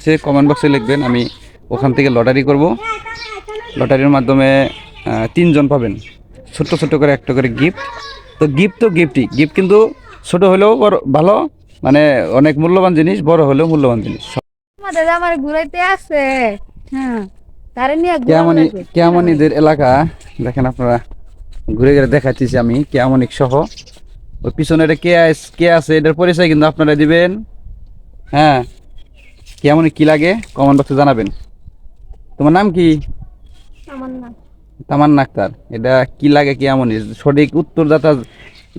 হচ্ছে কমেন্ট বক্সে লিখবেন, আমি ওখান থেকে লটারি করব। লটারির মাধ্যমে 3 জন পাবেন, ছোট্ট ছোট্ট করে একটা করে গিফট। তো গিফটই গিফট, কিন্তু ছোট হলেও বড় ভালো, মানে অনেক মূল্যবান জিনিস, বড় হলেও মূল্যবান জিনিস। আমাদের আমার ঘুরাইতে আছে। হ্যাঁ, তারে নিয়ে কেয়ামনিদের এলাকা দেখেন আপনারা, ঘুরে ঘুরে দেখাচ্ছি আমি কেয়ামনিক সহ। ওই পিছনে কে আছে এটার পরিচয় কিন্তু আপনারা দিবেন। হ্যাঁ, কেয়ামনি কি লাগে কমেন্ট বক্সে জানাবেন। তোমার নাম কি? তামান্না আক্তার। এটা কি লাগে কেয়ামনি, সঠিক উত্তরদাতা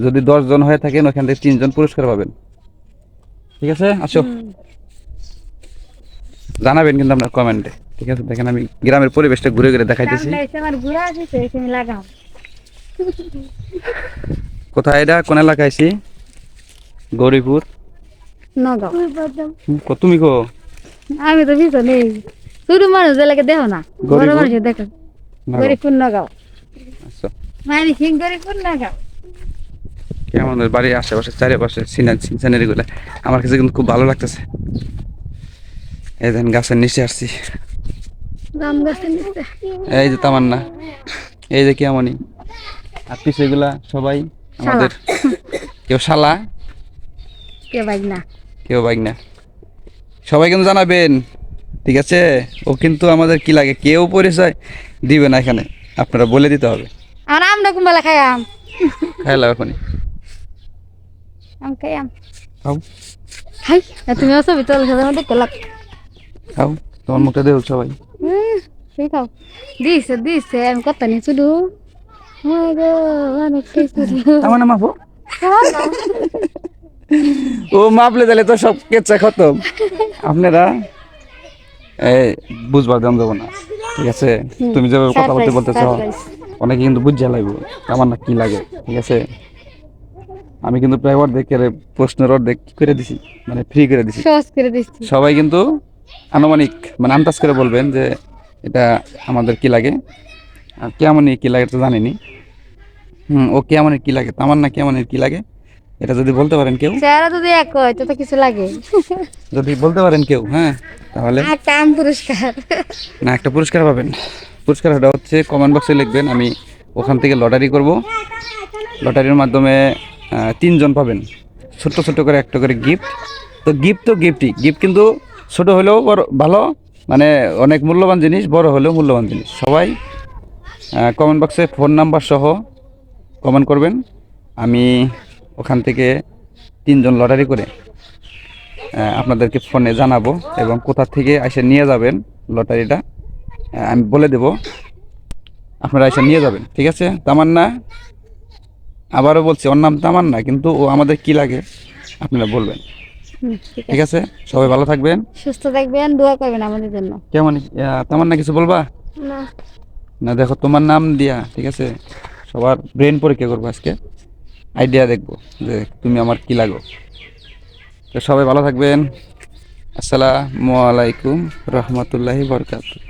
যদি 10 জন হয়ে থাকেন ওখান থেকে 3 জন পুরস্কার পাবেন। ঠিক আছে, আসো জানাবেন কিন্তু আপনার কমেন্টে। ঠিক আছে, দেখেন আমি গ্রামের পরিবেশটা ঘুরে ঘুরে দেখাইতেছি। কোথায় এটা, কোন এলাকায় আছি? গৌরীপুর, নগাঁও। তুমি কো? আমি তো কিছু নেই, শুরু মানুষ এলাকা দেখো না, বড় মানুষের দেখো। গৌরীপুর নগাঁও, আচ্ছা। মানে সিং গৌরীপুর নগাঁও। আমাদের বাড়ির আশেপাশে চারিপাশে সিনারি গুলা আমার কাছে কিন্তু খুব ভালো লাগতেছে। এই দেখেন গাছের নিচে আসছি, এই যে তামান্না, এই যে কেয়ামনি, আর পিছু এগুলা সবাই আমাদের, কেউ শালা, কেউ বাইগনা। সবাই কিন্তু জানাবেন, ঠিক আছে? ও কিন্তু আমাদের কি লাগে কেউ পরিচয় দিবে না এখানে, আপনারা বলে দিতে হবে। আর আমরা কুম্বালা খাইয়াম, খাইলাম এখনই, খাও খাই। তুমি আসো ভিতরে দেখতে লাগ, খাও, তোমার মুখটা দেখ সবাই। খাও। দিছে আমি কত নি শুধু। আমার নাম আপু, ও মাপলে তাহলে তো সব কেচ্ছা খতম। আপনারা বুঝবার দাম দেবো না, ঠিক আছে? তুমি যেভাবে কথা বলতেছ অনেকে কিন্তু বুঝিয়া লাগবে আমার না কি লাগে, ঠিক আছে? আমি কিন্তু প্রায় অর্ধেক প্রশ্নের অর্ধেক করে দিছি, মানে ফ্রি করে দিছি। সবাই কিন্তু আনুমানিক মানে আন্দাজ করে বলবেন যে এটা আমাদের কি লাগে। আর কেমনই কি লাগে তো জানিনি। ও কেমনের কি লাগে, তামান্না কেমনের কি লাগে, এটা যদি বলতে পারেন কেউ, যদি এক হয় তো কিছু লাগে, যদি বলতে পারেন কেউ, হ্যাঁ, তাহলে পুরস্কার না, একটা পুরস্কার পাবেন। পুরস্কারটা হচ্ছে কমেন্ট বক্সে লিখবেন, আমি ওখান থেকে লটারি করব। লটারির মাধ্যমে 3 জন পাবেন, ছোট্ট ছোট্ট করে একটা করে গিফট। তো গিফটই গিফট, কিন্তু ছোট হলেও বড় ভালো, মানে অনেক মূল্যবান জিনিস, বড় হলেও মূল্যবান জিনিস। সবাই কমেন্ট বক্সে ফোন নাম্বার সহ কমেন্ট করবেন, আমি ওখান থেকে 3 জন লটারি করে আপনাদেরকে ফোনে জানাবো, এবং কোথা থেকে এসে নিয়ে যাবেন লটারিটা আমি বলে দেব, আপনারা এসে নিয়ে যাবেন। ঠিক আছে? তামান্না, আবারও বলছি ওর নাম তামান্না, কিন্তু ও আমাদের কি লাগে আপনারা বলবেন। ঠিক আছে, সবাই ভালো থাকবেন, সুস্থ থাকবেন, দোয়া করবেন আমাদের জন্য। কেমন তামান্না, কিছু বলবা? না দেখো তোমার নাম দিয়া, ঠিক আছে, সবার ব্রেন পরীক্ষা করবো আজকে, আইডিয়া দেখবো যে তুমি আমার কি লাগো। তো সবাই ভালো থাকবেন, আসসালামু আলাইকুম রহমতুল্লাহি বরকাতুহু।